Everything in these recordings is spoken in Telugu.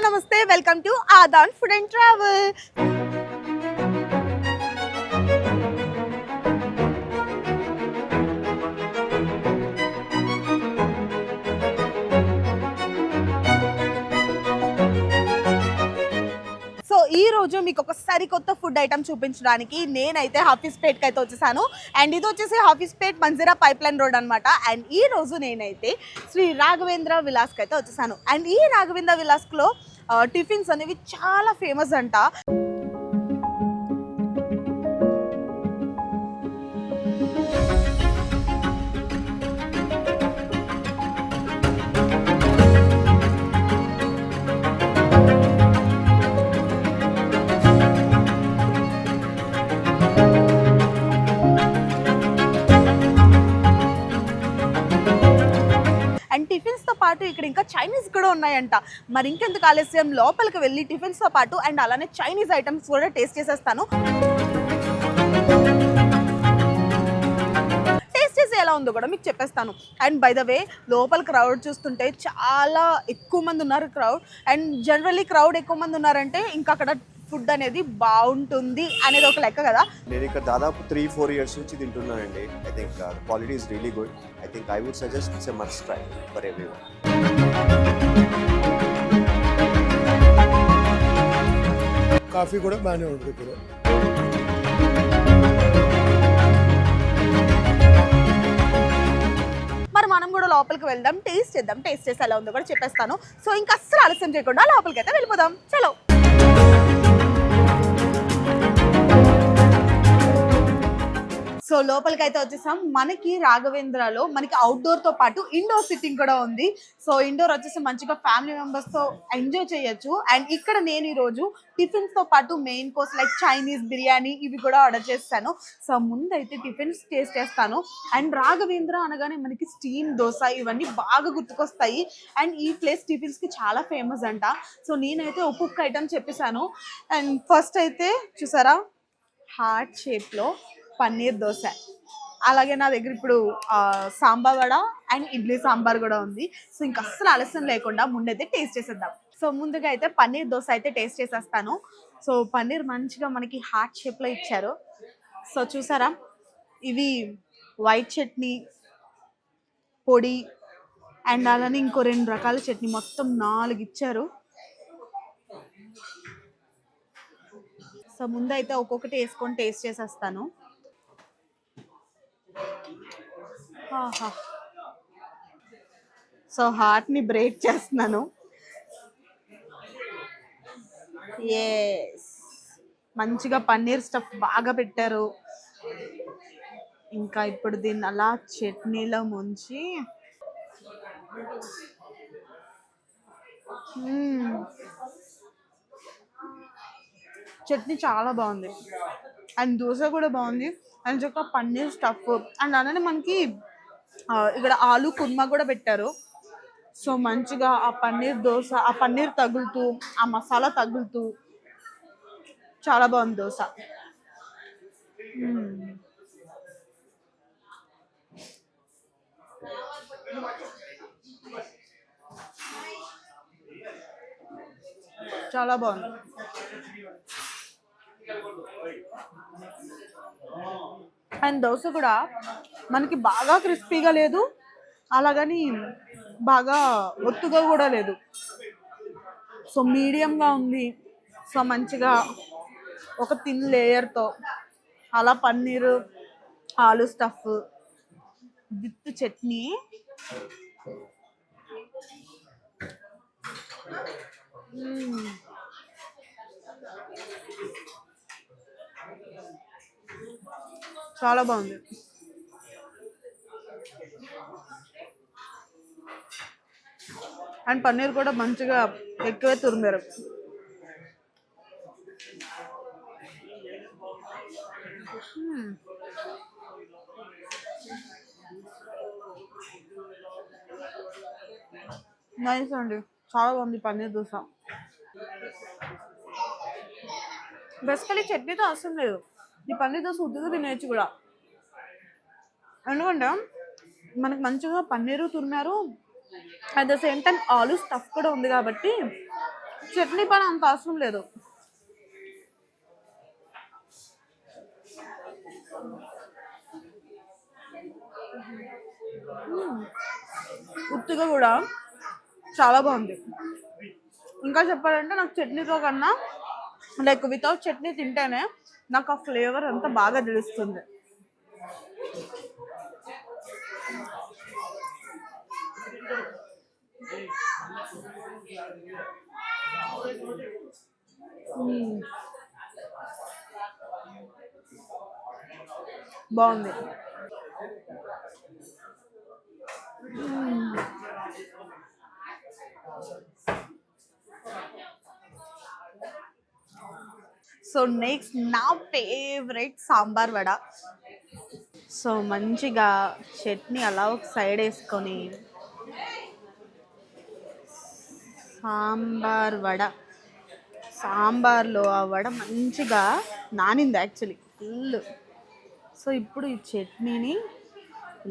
నమస్తే welcome to Aadan food and travel. So ఈ రోజు మీకు ఒక సరికొత్త ఫుడ్ ఐటమ్ చూపించడానికి నేనైతే హాఫీస్పేట్కి అయితే వచ్చేసాను. అండ్ ఇది వచ్చేసి హాఫీస్పేట్ మంజీరా పైప్ లైన్ రోడ్ అనమాట. అండ్ ఈ రోజు నేనైతే శ్రీ రాఘవేంద్ర విలాస్కి అయితే వచ్చేసాను. అండ్ ఈ రాఘవేంద్ర విలాస్లో టిఫిన్స్ అనేవి చాలా ఫేమస్ అంట. అండ్ టిఫిన్స్తో పాటు ఇక్కడ ఇంకా చైనీస్ కూడా ఉన్నాయంట. మరి ఇంకెందుకు ఆలస్యం, లోపలికి వెళ్ళి టిఫిన్స్తో పాటు అండ్ అలానే చైనీస్ ఐటమ్స్ కూడా టేస్ట్ చేసేస్తాను. టేస్ట్ చేసి ఎలా ఉందో కూడా మీకు చెప్పేస్తాను. అండ్ బై ద వే లోపల క్రౌడ్ చూస్తుంటే చాలా ఎక్కువ మంది ఉన్నారు క్రౌడ్. అండ్ జనరల్లీ క్రౌడ్ ఎక్కువ మంది ఉన్నారంటే ఇంకా అక్కడ ఫుడ్ అనేది బాగుంటుంది అనేది ఒక లెక్క కదా. నేను ఇక్కడ దాదాపు 3-4 years నుంచి తింటున్నానండి. I think quality is really good. I think I would suggest it's a must try for everyone. Coffee కూడా బాగానే ఉంటుంది ఇక్కడ. మరి మనం కూడా లోపలికి వెళ్దాం, టేస్ట్ చేద్దాం. టేస్ట్ చేసి ఎలా ఉందో కూడా చెప్పేస్తాను. సో ఇంకా అస్సలు ఆలస్యం చేయకుండా లోపలికి అయితే వెళ్ళిపోదాం. చలో. సో లోపలికి అయితే వచ్చేసాం. మనకి రాఘవేంద్రలో మనకి అవుట్డోర్తో పాటు ఇండోర్ సిట్టింగ్ కూడా ఉంది. సో ఇండోర్ వచ్చేసి మంచిగా ఫ్యామిలీ మెంబర్స్తో ఎంజాయ్ చేయొచ్చు. అండ్ ఇక్కడ నేను ఈరోజు టిఫిన్స్తో పాటు main course like Chinese biryani ఇవి కూడా ఆర్డర్ చేస్తాను. సో ముందైతే టిఫిన్స్ టేస్ట్ చేస్తాను. అండ్ రాఘవేంద్ర అనగానే మనకి స్టీమ్ దోశ ఇవన్నీ బాగా గుర్తుకొస్తాయి. అండ్ ఈ ప్లేస్ టిఫిన్స్కి చాలా ఫేమస్ అంట. సో నేనైతే ఒక్కొక్క ఐటమ్ చెప్పేశాను. అండ్ ఫస్ట్ అయితే చూసారా హార్ట్ షేప్లో పన్నీర్ దోశ, అలాగే నా దగ్గర ఇప్పుడు సాంబార్ వడ అండ్ ఇడ్లీ సాంబార్ కూడా ఉంది. సో ఇంకా అస్సలు ఆలస్యం లేకుండా ముందైతే టేస్ట్ చేసేద్దాం. సో ముందుగా అయితే పన్నీర్ దోశ అయితే టేస్ట్ చేసేస్తాను. సో పన్నీర్ మంచిగా మనకి హార్ట్ షేప్లో ఇచ్చారు. సో చూసారా ఇవి వైట్ చట్నీ పొడి అండ్ అలానే ఇంకో 2 రకాల చట్నీ, మొత్తం 4 ఇచ్చారు. సో ముందైతే ఒక్కొక్కటి వేసుకొని టేస్ట్ చేసేస్తాను. సో హార్ట్ని బ్రేక్ చేస్తున్నాను. ఎస్, మంచిగా పన్నీర్ స్టఫ్ బాగా పెట్టారు. ఇంకా ఇప్పుడు దీన్ని అలా చట్నీలో ముంచి చట్నీ చాలా బాగుంది. అండ్ దోశ కూడా బాగుంది. అండ్ చక్క పన్నీర్ స్టఫ్ అండ్ అలానే మనకి ఇక్కడ ఆలు కుర్మా కూడా పెట్టారు. సో మంచిగా ఆ పన్నీర్ దోశ, ఆ పన్నీర్ తగులుతూ ఆ మసాలా తగులుతూ చాలా బాగుంది దోశ. చాలా బాగుంది. అండ్ దోశ కూడా మనకి బాగా క్రిస్పీగా లేదు, అలాగని బాగా ఒత్తుగా కూడా లేదు. సో మీడియంగా ఉంది. సో మంచిగా ఒక థిన్ లేయర్తో అలా పన్నీరు ఆలు స్టఫ్ విత్ చట్నీ. చాలా బాగుంది. అండ్ పన్నీర్ కూడా మంచిగా ఎక్కువే తురిమారు. నైస్ అండి, చాలా బాగుంది పన్నీర్ దోశ. బేసికలీ చట్నీతో అవసరం లేదు, ఈ పన్నీర్ దోశ ఉద్దిగా తినేయచ్చు కూడా. ఎందుకంటే మనకు మంచిగా పన్నీరు తురిమారు, at the same time aloo stuff కూడా ఉంది కాబట్టి చట్నీ పని అంత అవసరం లేదు. ఉత్తిగా కూడా చాలా బాగుంది. ఇంకా చెప్పాలంటే నాకు చట్నీతో కన్నా లైక్ వితౌట్ చట్నీ తింటేనే నాకు ఆ ఫ్లేవర్ అంతా బాగా తెలుస్తుంది. బాగుంది. సో నెక్స్ట్ నా ఫేవరెట్ సాంబార్ వడ. సో మంచిగా చట్నీ అలా ఒక సైడ్ వేసుకొని సాంబార్ వడ, సాంబార్లో ఆ వడ మంచిగా నానింది యాక్చువల్లీ ఫుల్. సో ఇప్పుడు ఈ చట్నీని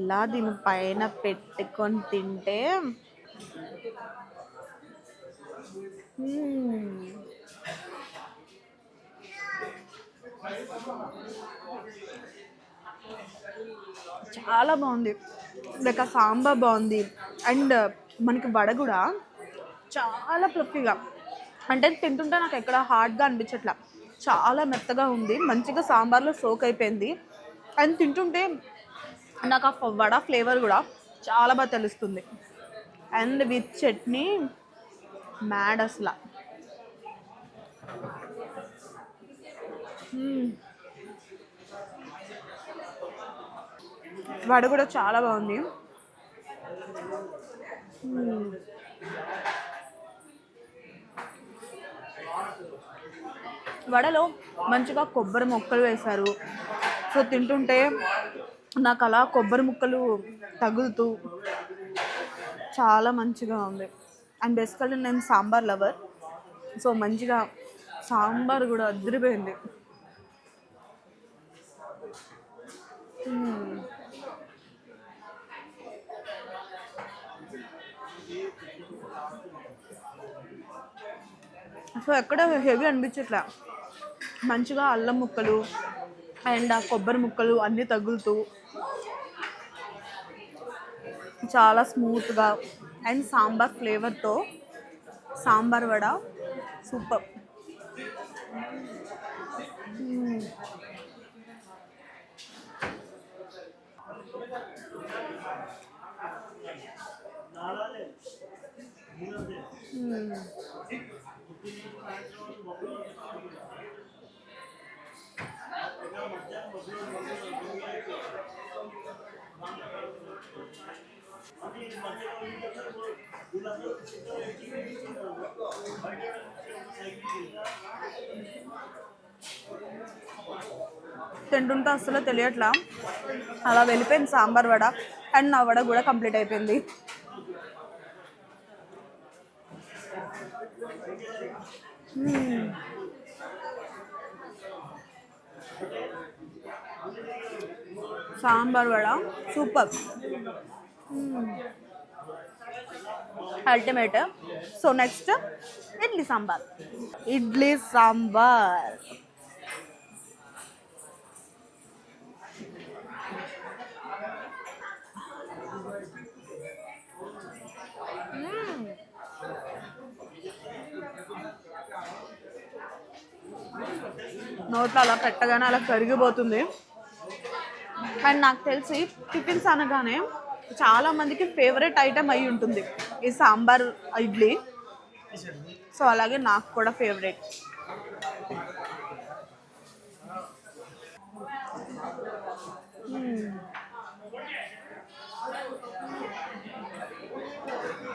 ఇలా దీని పైన పెట్టుకొని తింటే చాలా బాగుంది. లైక్ ఆ సాంబార్ బాగుంది అండ్ మనకి వడ కూడా చాలా ఫ్లఫీగా, అంటే తింటుంటే నాకు ఎక్కడ హార్డ్గా అనిపించట్లా, చాలా మెత్తగా ఉంది, మంచిగా సాంబార్లో సోక్ అయిపోయింది. అండ్ తింటుంటే నాకు ఆ వడ ఫ్లేవర్ కూడా చాలా బాగా తెలుస్తుంది. అండ్ విత్ చట్నీ మ్యాడ్ అసలు. వడ కూడా చాలా బాగుంది. వడలో మంచిగా కొబ్బరి ముక్కలు వేశారు. సో తింటుంటే నాకు అలా కొబ్బరి ముక్కలు తగులుతూ చాలా మంచిగా ఉంది. అండ్ బేసికల్లీ నేను సాంబార్ లవర్, సో మంచిగా సాంబార్ కూడా అదిరిపోయింది. సో ఎక్కడ హెవీ అనిపించట్లే, మంచిగా అల్లం ముక్కలు అండ్ ఆ కొబ్బరి ముక్కలు అన్నీ తగులుతూ చాలా స్మూత్గా అండ్ సాంబార్ ఫ్లేవర్తో సాంబార్ వడ సూపర్. తింటుంటే అసలు తెలియట్లా, అలా వెళ్ళిపోయింది సాంబార్ వడ అండ్ నా వడ కూడా కంప్లీట్ అయిపోయింది. Sambar vada super, ultimate. So next idli sambar. Idli sambar నోట్లో అలా పెట్టగానే అలా కరిగిపోతుంది. అండ్ నాకు తెలిసి టిఫిన్స్ అనగానే చాలా మందికి ఫేవరెట్ ఐటమ్ అయి ఉంటుంది ఈ సాంబార్ ఇడ్లీ. సో అలాగే నాకు కూడా ఫేవరెట్.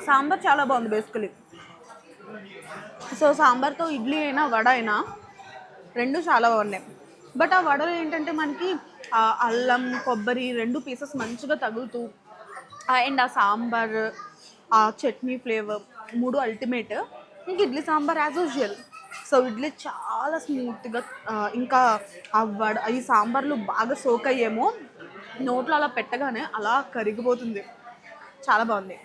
సాంబార్ చాలా బాగుంది బేసికలీ. సో సాంబార్తో ఇడ్లీ అయినా వడ అయినా రెండు చాలా బాగున్నాయి. బట్ ఆ వడలో ఏంటంటే మనకి అల్లం కొబ్బరి రెండు పీసెస్ మంచిగా తగులుతూ అండ్ ఆ సాంబార్ ఆ చట్నీ ఫ్లేవర్ మూడు అల్టిమేట్. ఇంక idli sambar as usual. So idli చాలా స్మూత్గా, ఇంకా ఆ వడ ఈ సాంబార్లు బాగా సోక్ అయ్యేమో, నోట్లో అలా పెట్టగానే అలా కరిగిపోతుంది, చాలా బాగుంది.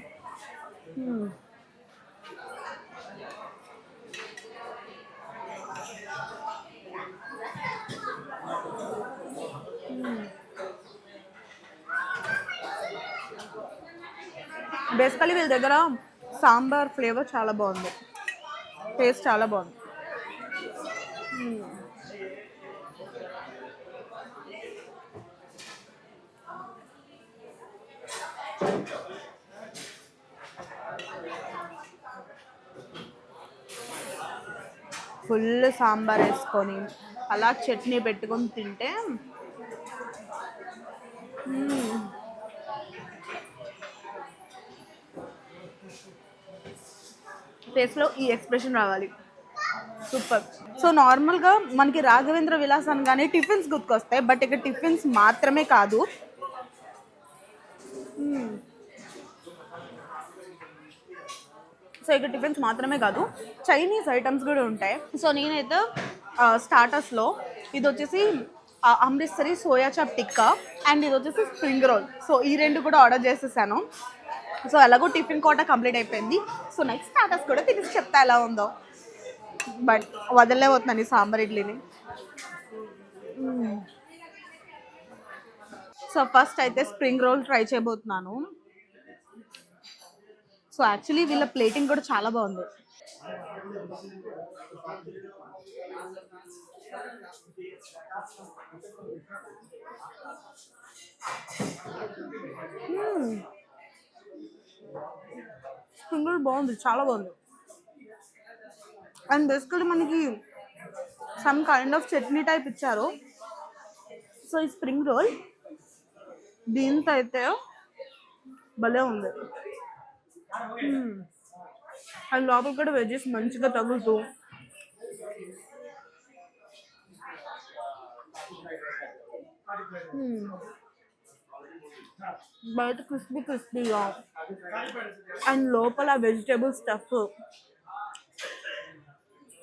బేసికలీ వీళ్ళ దగ్గర సాంబార్ ఫ్లేవర్ చాలా బాగుంది, టేస్ట్ చాలా బాగుంది. ఫుల్ సాంబార్ వేసుకొని అలా చట్నీ పెట్టుకొని తింటే ఫేస్లో ఈ ఎక్స్ప్రెషన్ రావాలి. సూపర్. సో నార్మల్గా మనకి రాఘవేంద్ర విలాస్ అనగానే టిఫిన్స్ గుర్తుకొస్తాయి, బట్ ఇక్కడ టిఫిన్స్ మాత్రమే కాదు, సో ఇక్కడ టిఫిన్స్ మాత్రమే కాదు చైనీస్ ఐటమ్స్ కూడా ఉంటాయి. సో నేనైతే స్టార్టర్స్లో ఇది వచ్చేసి అమృత్సరి సోయా చాప్ టిక్కా అండ్ ఇది వచ్చేసి స్ప్రింగ్ రోల్, సో ఈ రెండు కూడా ఆర్డర్ చేసేసాను. సో ఎలాగో టిఫిన్ కోట కంప్లీట్ అయిపోయింది. సో నెక్స్ట్ స్టార్టర్స్ కూడా తిరిగి చెప్తా ఎలా ఉందో, బట్ వదలలేకపోతున్నాను ఈ సాంబార్ ఇడ్లీని. సో ఫస్ట్ అయితే స్ప్రింగ్ రోల్ ట్రై చేయబోతున్నాను. సో యాక్చువల్లీ వీళ్ళ ప్లేటింగ్ కూడా చాలా బాగుంది. స్ప్రింగ్ రోల్ బాగుంది, చాలా బాగుంది. అండ్ బేసికలీ మనకి some kind of chutney type ఇచ్చారు. సో ఈ స్ప్రింగ్ రోల్ దీంతో అయితే భలే ఉంది. అండ్ లోపల కూడా వెజెస్ మంచిగా తగులుతూ బయట క్రిస్పీ క్రిస్పీగా అండ్ లోపల వెజిటేబుల్ స్టఫ్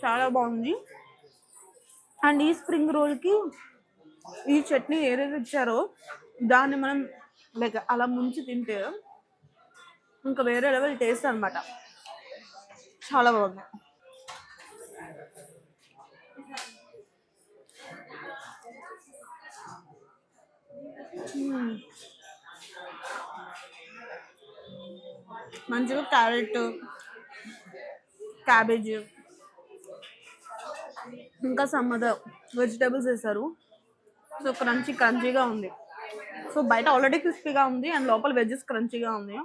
చాలా బాగుంది. అండ్ ఈ స్ప్రింగ్ రోల్కి ఈ చట్నీ ఏదైతే ఇచ్చారో దాన్ని మనం లైక్ అలా ముంచి తింటే ఇంకా వేరే లెవెల్ టేస్ట్ అనమాట, చాలా బాగుంది. మంచిగా క్యారెట్, క్యాబేజ్ ఇంకా సమ్ అదర్ వెజిటేబుల్స్ వేసారు. సో క్రంచీగా ఉంది. సో బయట ఆల్రెడీ క్రిస్పీగా ఉంది అండ్ లోపల వెజెస్ క్రంచీగా ఉంది.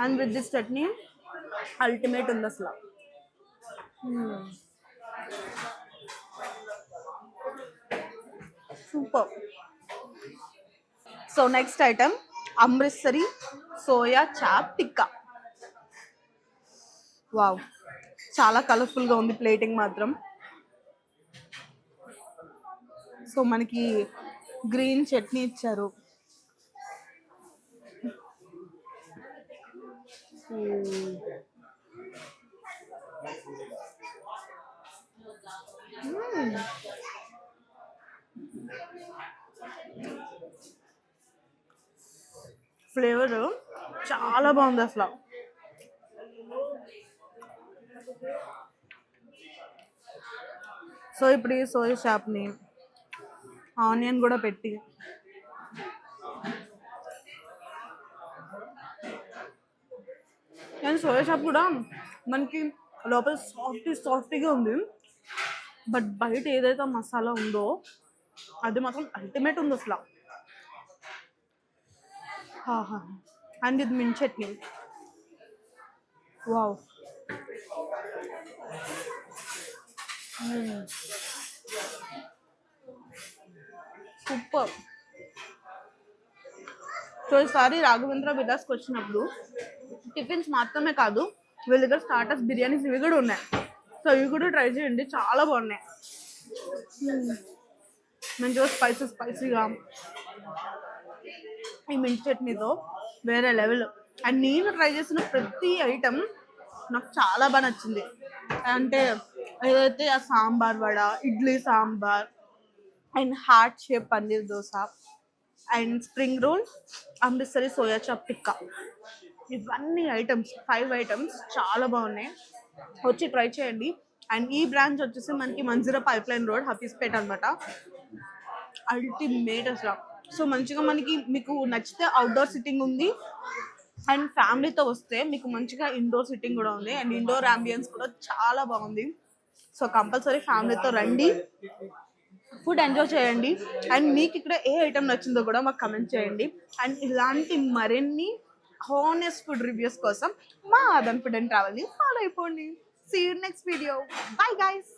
And with this chutney ultimate ఉంది అసలు. Super. So next item Amritsari soya chaap tikka. Wow, చాలా కలర్ఫుల్గా ఉంది ప్లేటింగ్ మాత్రం. సో మనకి గ్రీన్ చట్నీ ఇచ్చారు. ఫ్లేవర్ చాలా బాగుంది అసలు. సో ఇప్పుడు ఈ సోయా చాప్ని ఆనియన్ కూడా పెట్టి కానీ సోయా చాప్ కూడా మనకి లోపల సాఫ్టీగా ఉంది, బట్ బయట ఏదైతే మసాలా ఉందో అది మాత్రం అల్టిమేట్ ఉంది అసలు. అండ్ ఇది mint chutney, wow. Super. So ఈసారి రాఘవేంద్ర విలాస్కి వచ్చినప్పుడు టిఫిన్స్ మాత్రమే కాదు వీళ్ళ దగ్గర స్టార్టర్స్, బిర్యానీస్ ఇవి కూడా ఉన్నాయి. సో ఇవి కూడా ట్రై చేయండి, చాలా బాగున్నాయి. మంచిగా స్పైసీగా ఈ మింట్ చట్నీతో వేరే లెవెల్. అండ్ నేను ట్రై చేసిన ప్రతి ఐటమ్ నాకు చాలా బాగా నచ్చింది. అంటే ఏదైతే ఆ sambar vada, idli sambar and heart shape paneer dosa and spring roll, Amritsari soya chaap tikka, ఇవన్నీ ఐటమ్స్ 5 ఐటమ్స్ చాలా బాగున్నాయి. వచ్చి ట్రై చేయండి. అండ్ ఈ బ్రాంచ్ వచ్చేసి మనకి Manjeera pipe line road, Hafeezpet అనమాట. అల్టిమేట్ అసలు. సో మంచిగా మీకు నచ్చితే అవుట్డోర్ సిట్టింగ్ ఉంది అండ్ ఫ్యామిలీతో వస్తే మీకు మంచిగా ఇండోర్ సిట్టింగ్ కూడా ఉంది అండ్ ఇండోర్ అంబియన్స్ కూడా చాలా బాగుంది. సో కంపల్సరీ ఫ్యామిలీతో రండి, ఫుడ్ ఎంజాయ్ చేయండి అండ్ మీకు ఇక్కడ ఏ ఐటమ్ నచ్చిందో కూడా మాకు కమెంట్ చేయండి. అండ్ ఇలాంటి మరిన్ని హానెస్ట్ ఫుడ్ రివ్యూస్ కోసం మా ఆదన్ ఫుడ్ అండ్ ట్రావెల్ని ఫాలో అయిపోండి. See you next video. Bye guys.